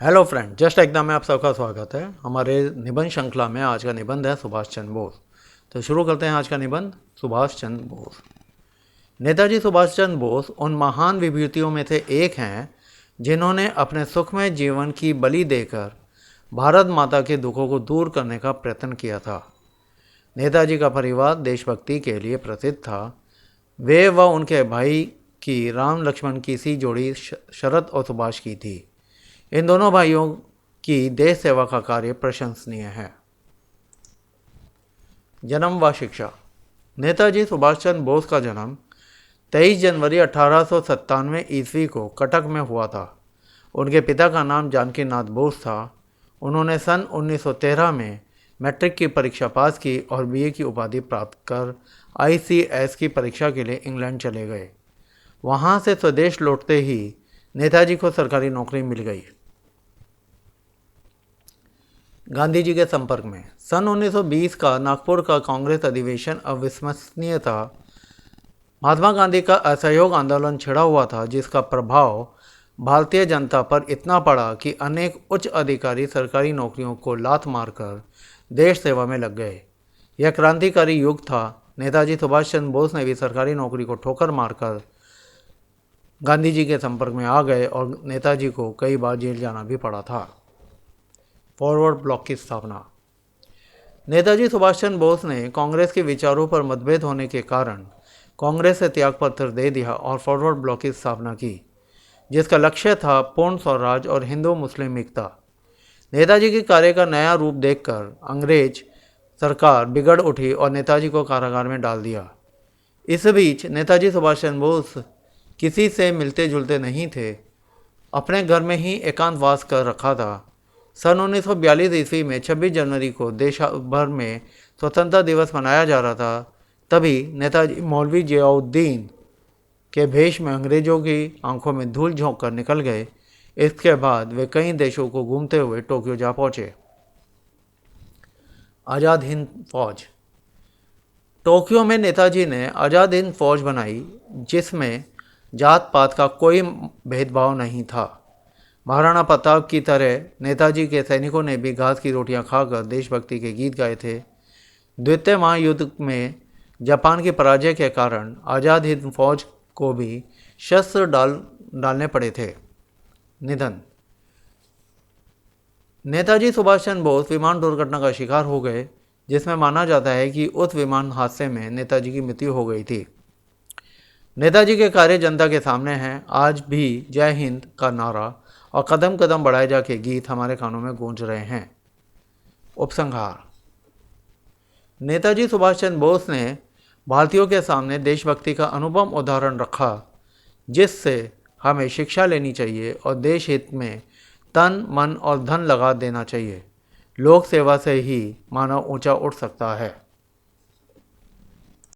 Hello friend, just एकदम में आप सबका स्वागत है। हमारे निबंध श्रृंखला में आज का निबंध है सुभाष चंद्र बोस। तो शुरू करते हैं आज का निबंध। सुभाष चंद्र बोस। नेताजी सुभाष चंद्र बोस उन महान विभूतियों में से एक हैं जिन्होंने अपने सुखमय जीवन की बलि देकर भारत माता के दुखों को दूर करने का प्रयत्न किया था। नेताजी का परिवार देशभक्ति के लिए प्रसिद्ध था। वे व उनके भाई की राम लक्ष्मण की सी जोड़ी शरद और सुभाष की थी। इन दोनों भाइयों की देश सेवा का कार्य प्रशंसनीय है। जन्म व शिक्षा। नेताजी सुभाष चंद्र बोस का जन्म 23 जनवरी 1897 ईस्वी को कटक में हुआ था। उनके पिता का नाम जानकी नाथ बोस था। उन्होंने सन 1913 में मैट्रिक की परीक्षा पास की और बीए की उपाधि प्राप्त कर ICS की परीक्षा के लिए इंग्लैंड चले गए। वहाँ से स्वदेश लौटते ही नेताजी को सरकारी नौकरी मिल गई। गांधी जी के संपर्क में। सन 1920 का नागपुर का कांग्रेस अधिवेशन अविश्वसनीय था। महात्मा गांधी का असहयोग आंदोलन छिड़ा हुआ था, जिसका प्रभाव भारतीय जनता पर इतना पड़ा कि अनेक उच्च अधिकारी सरकारी नौकरियों को लात मारकर देश सेवा में लग गए। यह क्रांतिकारी युग था। नेताजी सुभाष चंद्र बोस ने भी सरकारी नौकरी को ठोकर मारकर गांधी जी के संपर्क में आ गए और नेताजी को कई बार जेल जाना भी पड़ा था। फॉरवर्ड ब्लॉक की स्थापना। नेताजी सुभाष चंद्र बोस ने कांग्रेस के विचारों पर मतभेद होने के कारण कांग्रेस से त्यागपत्र दे दिया और फॉरवर्ड ब्लॉक की स्थापना की, जिसका लक्ष्य था पूर्ण स्वराज और हिंदू मुस्लिम एकता। नेताजी के कार्य का नया रूप देखकर अंग्रेज सरकार बिगड़ उठी और नेताजी को कारागार में डाल दिया। इस बीच नेताजी सुभाष चंद्र बोस किसी से मिलते जुलते नहीं थे। अपने घर में ही एकांतवास कर रखा था। सन 1942 ईस्वी में 26 जनवरी को देश भर में स्वतंत्रता दिवस मनाया जा रहा था। तभी नेताजी मौलवी जियाउद्दीन के भेष में अंग्रेजों की आंखों में धूल झोंक कर निकल गए। इसके बाद वे कई देशों को घूमते हुए टोक्यो जा पहुंचे। आज़ाद हिंद फौज। टोक्यो में नेताजी ने आज़ाद हिंद फौज बनाई, जिसमें जात पात का कोई भेदभाव नहीं था। महाराणा प्रताप की तरह नेताजी के सैनिकों ने भी घास की रोटियां खाकर देशभक्ति के गीत गाए थे। द्वितीय महायुद्ध में जापान की पराजय के कारण आज़ाद हिंद फौज को भी शस्त्र डालने पड़े थे। निधन। नेताजी सुभाष चंद्र बोस विमान दुर्घटना का शिकार हो गए, जिसमें माना जाता है कि उस विमान हादसे में नेताजी की मृत्यु हो गई थी। नेताजी के कार्य जनता के सामने हैं। आज भी जय हिंद का नारा और कदम कदम बढ़ाए जाके गीत हमारे कानों में गूंज रहे हैं। उपसंहार। नेताजी सुभाष चंद्र बोस ने भारतीयों के सामने देशभक्ति का अनुपम उदाहरण रखा, जिससे हमें शिक्षा लेनी चाहिए और देश हित में तन मन और धन लगा देना चाहिए। लोक सेवा से ही मानव ऊंचा उठ सकता है।